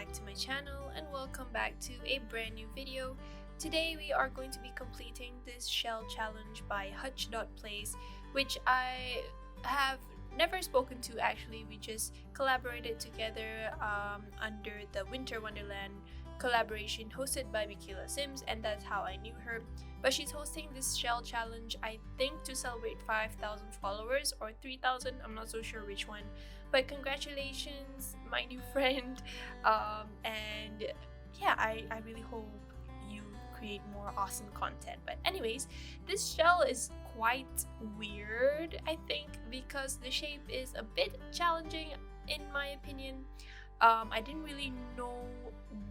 back to my channel and welcome back to a brand new video. Today we are going to be completing this shell challenge by Hutch.place, which I have never spoken to actually. We just collaborated together under the Winter Wonderland collaboration hosted by Michaela Sims, and that's how I knew her. But she's hosting this shell challenge, I think, to celebrate 5,000 followers or 3,000, I'm not so sure which one. But congratulations, my new friend. And yeah, I really hope you create more awesome content. But anyways, this shell is quite weird, I think, because the shape is a bit challenging in my opinion. I didn't really know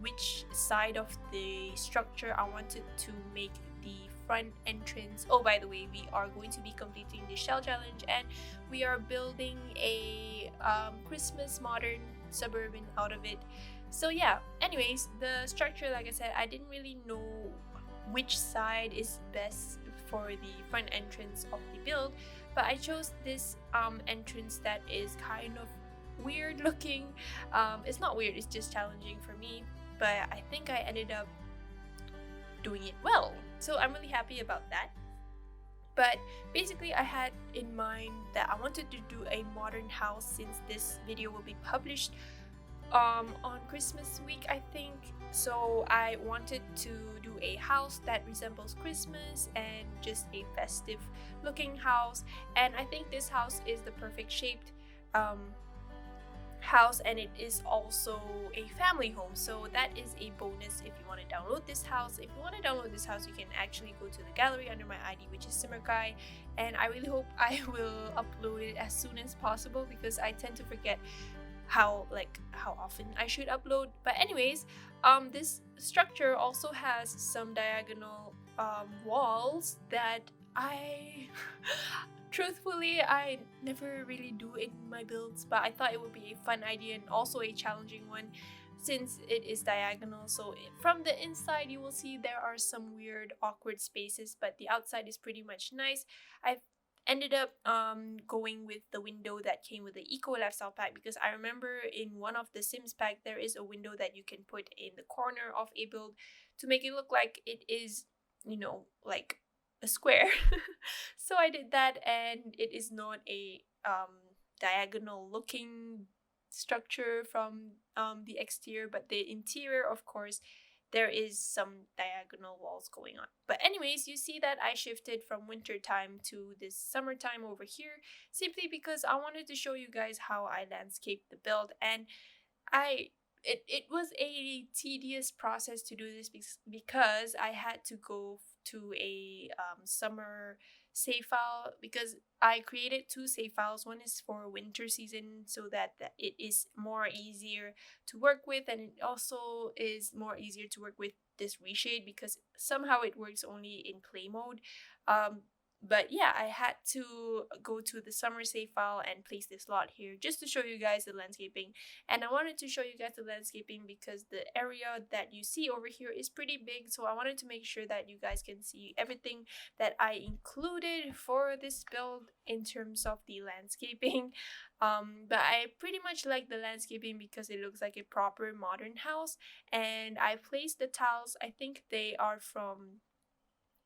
which side of the structure I wanted to make the front entrance. Oh, by the way, we are going to be completing the shell challenge and we are building a Christmas modern suburban out of it. So yeah, anyways, the structure, like I said, I didn't really know which side is best for the front entrance of the build, but I chose this entrance that is kind of weird looking. It's not weird, it's just challenging for me, but I think I ended up doing it well, so I'm really happy about that. But basically I had in mind that I wanted to do a modern house since this video will be published on Christmas week, I think. So I wanted to do a house that resembles Christmas and just a festive looking house, and I think this house is the perfect shaped house, and it is also a family home, so that is a bonus if you want to download this house. If you want to download this house, you can actually go to the gallery under my ID, which is simmerkhai, and I really hope I will upload it as soon as possible because I tend to forget how often I should upload. But anyways, this structure also has some diagonal walls that I truthfully I never really do in my builds, but I thought it would be a fun idea and also a challenging one since it is diagonal. So from the inside you will see there are some weird awkward spaces, but the outside is pretty much nice. I've ended up going with the window that came with the eco lifestyle pack because I remember in one of the Sims pack there is a window that you can put in the corner of a build to make it look like it is, you know, like a square. So I did that, and it is not a diagonal looking structure from the exterior, but the interior, of course, there is some diagonal walls going on. But anyways, you see that I shifted from winter time to this summertime over here simply because I wanted to show you guys how I landscape the build, and it was a tedious process to do this because I had to go to a summer save file because I created two save files. One is for winter season so that it is more easier to work with, and it also is more easier to work with this reshade because somehow it works only in play mode. But yeah, I had to go to the summer save file and place this lot here just to show you guys the landscaping. And I wanted to show you guys the landscaping because the area that you see over here is pretty big, so I wanted to make sure that you guys can see everything that I included for this build in terms of the landscaping. But I pretty much like the landscaping because it looks like a proper modern house, and I placed the tiles. I think they are from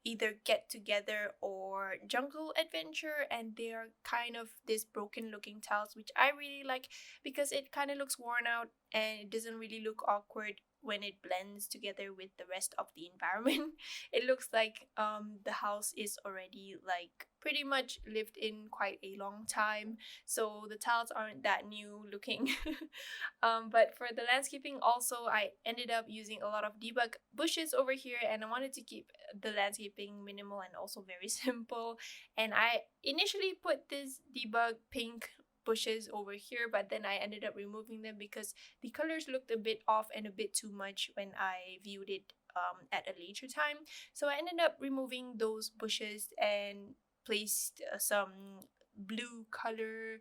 either Get Together or Jungle Adventure, and they are kind of this broken looking tiles, which I really like because it kind of looks worn out and it doesn't really look awkward when it blends together with the rest of the environment. It looks like the house is already like pretty much lived in quite a long time, so the tiles aren't that new looking. But for the landscaping also, I ended up using a lot of debug bushes over here, and I wanted to keep the landscaping minimal and also very simple. And I initially put this debug pink bushes over here, but then I ended up removing them because the colors looked a bit off and a bit too much when I viewed it at a later time. So I ended up removing those bushes and placed some blue color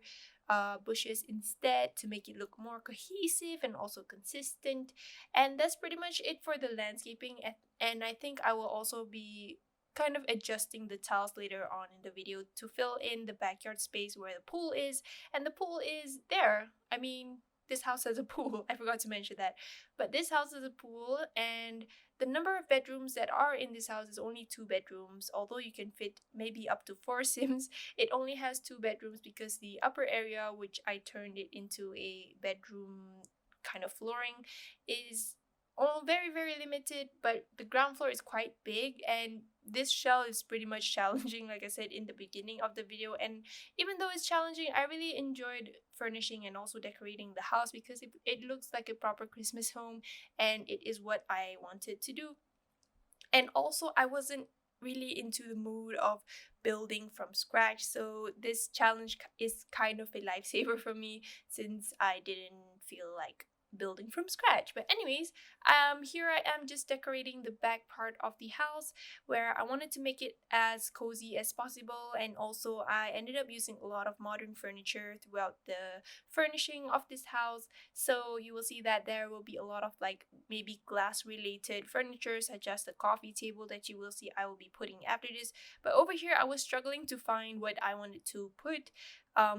bushes instead to make it look more cohesive and also consistent. And that's pretty much it for the landscaping, and I think I will also be kind of adjusting the tiles later on in the video to fill in the backyard space where the pool is, and the pool is there. I mean, this house has a pool. I forgot to mention that. But this house has a pool, and the number of bedrooms that are in this house is only 2 bedrooms. Although you can fit maybe up to 4 Sims, it only has 2 bedrooms because the upper area, which I turned it into a bedroom kind of flooring, is all very, very limited. But the ground floor is quite big, and this shell is pretty much challenging, like I said in the beginning of the video. And even though it's challenging, I really enjoyed furnishing and also decorating the house because it looks like a proper Christmas home, and it is what I wanted to do. And also, I wasn't really into the mood of building from scratch, so this challenge is kind of a lifesaver for me since I didn't feel like building from scratch. But anyways, here I am just decorating the back part of the house, where I wanted to make it as cozy as possible. And also, I ended up using a lot of modern furniture throughout the furnishing of this house, so you will see that there will be a lot of like maybe glass related furniture, such as the coffee table that you will see I will be putting after this. But over here, I was struggling to find what I wanted to put,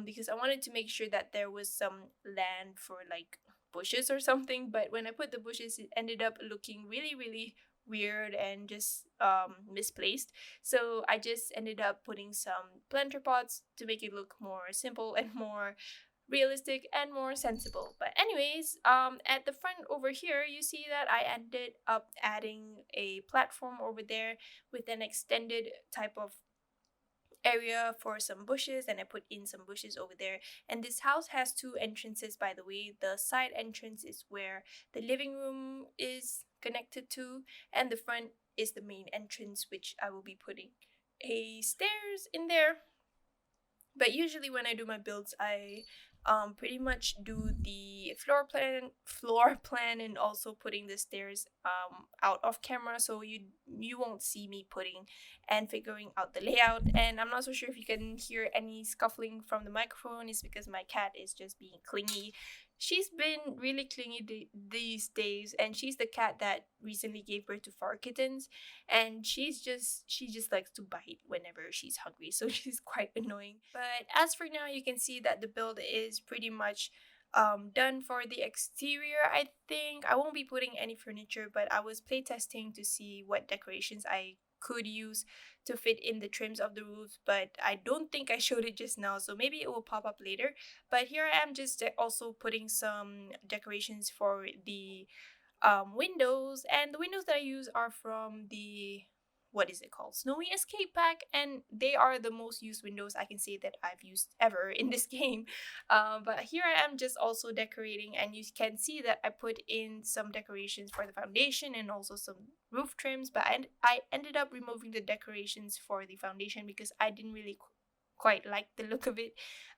because I wanted to make sure that there was some land for like bushes or something. But when I put the bushes, it ended up looking really, really weird and just misplaced. So I just ended up putting some planter pots to make it look more simple and more realistic and more sensible. But anyways, at the front over here, you see that I ended up adding a platform over there with an extended type of area for some bushes, and I put in some bushes over there. And this house has 2 entrances, by the way. The side entrance is where the living room is connected to, and the front is the main entrance, which I will be putting a stairs in there. But usually when I do my builds, I pretty much do the floor plan and also putting the stairs out of camera, so you won't see me putting and figuring out the layout. And I'm not so sure if you can hear any scuffling from the microphone. It's because my cat is just being clingy. She's been really clingy these days, and she's the cat that recently gave birth to 4 kittens, and she just likes to bite whenever she's hungry, so she's quite annoying. But as for now, you can see that the build is pretty much done for the exterior. I think I won't be putting any furniture, but I was playtesting to see what decorations I could use to fit in the trims of the roofs, but I don't think I showed it just now, so maybe it will pop up later. But here I am just also putting some decorations for the windows, and the windows that I use are from the, what is it called, Snowy Escape Pack, and they are the most used windows I can say that I've used ever in this game. But here I am just also decorating, and you can see that I put in some decorations for the foundation and also some roof trims. But I ended up removing the decorations for the foundation because I didn't really quite like the look of it,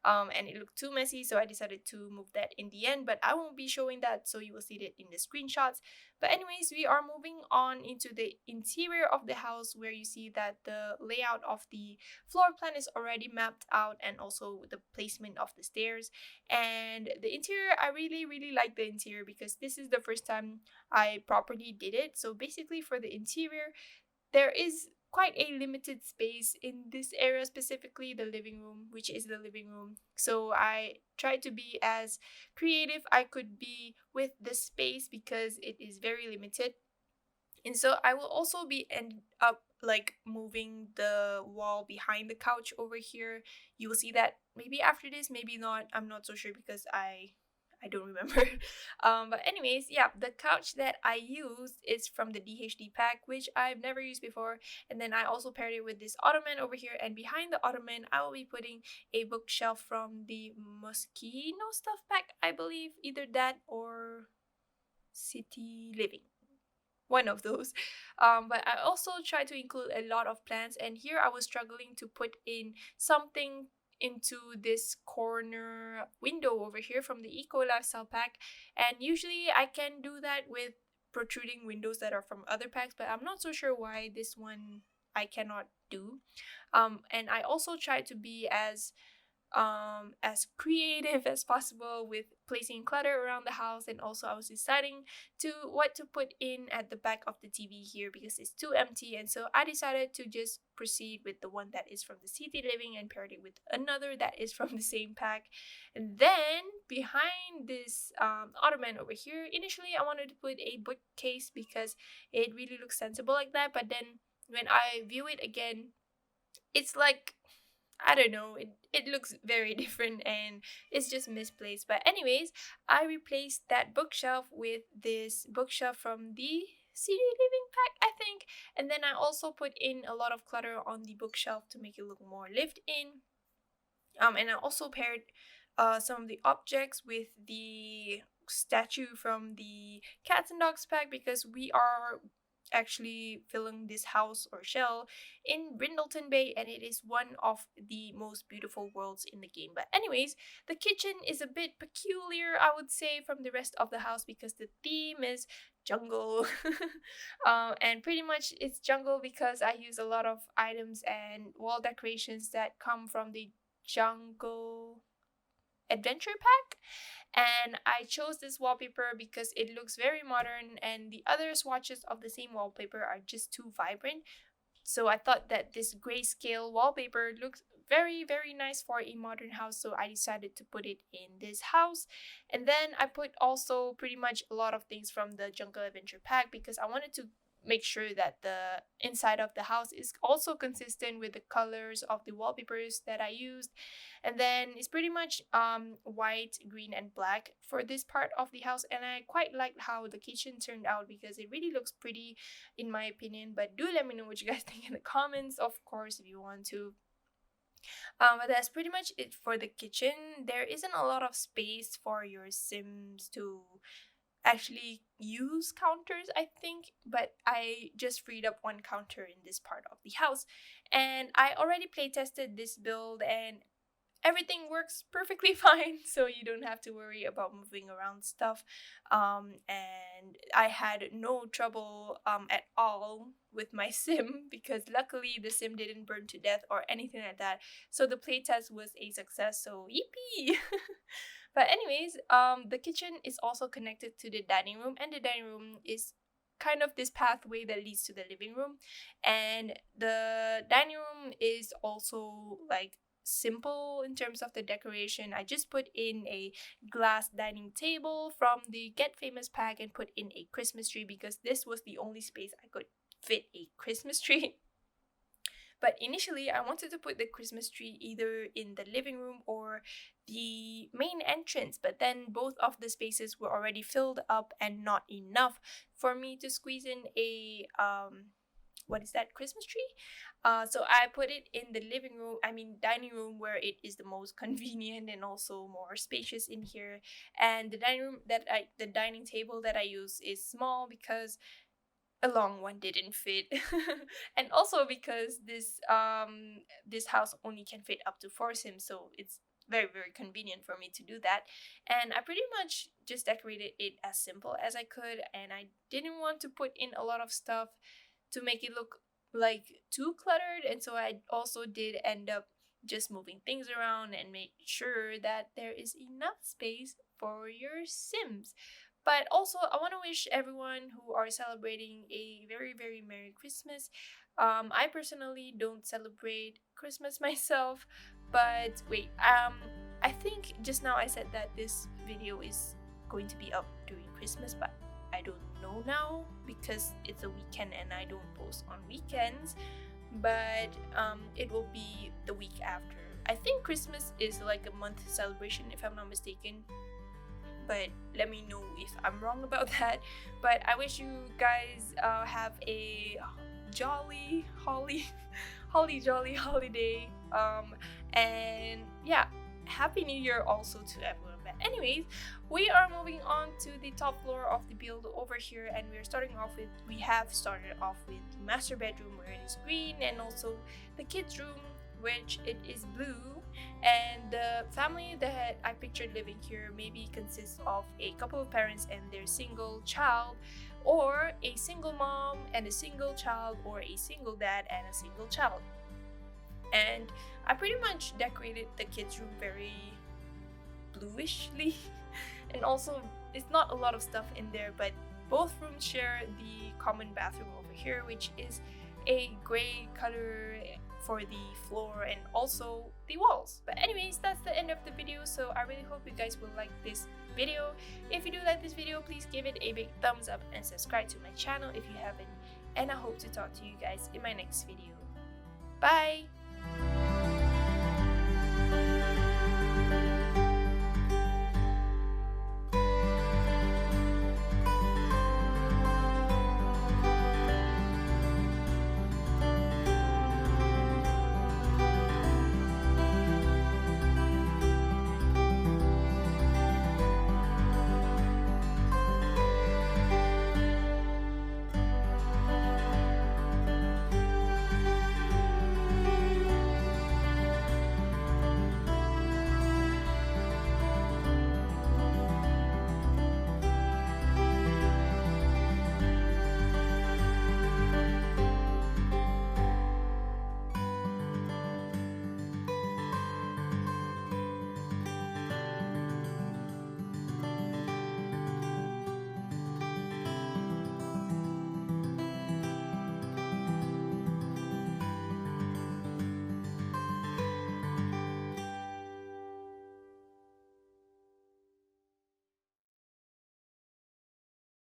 and it looked too messy, so I decided to move that in the end. But I won't be showing that, so you will see it in the screenshots. But anyways, we are moving on into the interior of the house, where you see that the layout of the floor plan is already mapped out, and also the placement of the stairs. And the interior, I really, really like the interior because this is the first time I properly did it. So basically, for the interior, there is quite a limited space in this area, specifically the living room, which is the living room. So I tried to be as creative I could be with the space because it is very limited. And so I will also be end up like moving the wall behind the couch over here. You will see that maybe after this, maybe not. I'm not so sure because I don't remember. But anyways, yeah, the couch that I used is from the DHD pack, which I've never used before. And then I also paired it with this ottoman over here. And behind the ottoman, I will be putting a bookshelf from the Moschino stuff pack, I believe. Either that or City Living, one of those. But I also try to include a lot of plants, and here I was struggling to put in something into this corner window over here from the Eco Lifestyle pack. And usually I can do that with protruding windows that are from other packs, but I'm not so sure why this one I cannot do. And I also try to be as as creative as possible with placing clutter around the house. And also I was deciding to what to put in at the back of the TV here because it's too empty, and so I decided to just proceed with the one that is from the city living and paired it with another that is from the same pack. And then behind this ottoman over here, initially I wanted to put a bookcase because it really looks sensible like that, but then when I view it again, it's like, I don't know, it looks very different and it's just misplaced. But anyways, I replaced that bookshelf with this bookshelf from the CD Living pack, I think. And then I also put in a lot of clutter on the bookshelf to make it look more lived in. And I also paired some of the objects with the statue from the cats and dogs pack because we are actually filling this house or shell in Brindleton Bay, and it is one of the most beautiful worlds in the game. But anyways, the kitchen is a bit peculiar, I would say, from the rest of the house because the theme is jungle. And pretty much it's jungle because I use a lot of items and wall decorations that come from the jungle adventure pack. And I chose this wallpaper because it looks very modern and the other swatches of the same wallpaper are just too vibrant. So I thought that this grayscale wallpaper looks very, very nice for a modern house, so I decided to put it in this house. And then I put also pretty much a lot of things from the jungle adventure pack because I wanted to make sure that the inside of the house is also consistent with the colors of the wallpapers that I used. And then it's pretty much white, green, and black for this part of the house, and I quite liked how the kitchen turned out because it really looks pretty in my opinion. But do let me know what you guys think in the comments, of course, if you want to. But that's pretty much it for the kitchen. There isn't a lot of space for your Sims to actually use counters, I think, but I just freed up one counter in this part of the house. And I already play tested this build and everything works perfectly fine, so you don't have to worry about moving around stuff. And I had no trouble at all with my sim because luckily the sim didn't burn to death or anything like that, so the playtest was a success, so yippee. But anyways, the kitchen is also connected to the dining room, and the dining room is kind of this pathway that leads to the living room. And the dining room is also like simple in terms of the decoration. I just put in a glass dining table from the Get Famous pack and put in a Christmas tree because this was the only space I could fit a Christmas tree. But initially, I wanted to put the Christmas tree either in the living room or the main entrance, but then both of the spaces were already filled up and not enough for me to squeeze in a what is that, Christmas tree. So I put it in the living room, I mean dining room, where it is the most convenient and also more spacious in here. And the dining table that I use is small because a long one didn't fit. And also because this house only can fit up to 4 sims, so it's very, very convenient for me to do that. And I pretty much just decorated it as simple as I could, and I didn't want to put in a lot of stuff to make it look like too cluttered. And so I also did end up just moving things around and make sure that there is enough space for your sims. But also, I want to wish everyone who are celebrating a very, very Merry Christmas. I personally don't celebrate Christmas myself, but wait, I think just now I said that this video is going to be up during Christmas, but I don't know now because it's a weekend and I don't post on weekends. But it will be the week after. I think Christmas is like a month celebration, if I'm not mistaken, but let me know if I'm wrong about that. But I wish you guys have a jolly jolly holiday, and yeah, happy new year also to everyone. But anyways, we are moving on to the top floor of the build over here, and we have started off with the master bedroom where it is green, and also the kids room which it is blue. And the family that I pictured living here maybe consists of a couple of parents and their single child, or a single mom and a single child, or a single dad and a single child. And I pretty much decorated the kids' room very bluishly and also it's not a lot of stuff in there, but both rooms share the common bathroom over here, which is a gray color for the floor and also the walls. But anyways, that's the end of the video, so I really hope you guys will like this video. If you do like this video, please give it a big thumbs up and subscribe to my channel if you haven't, and I hope to talk to you guys in my next video. Bye!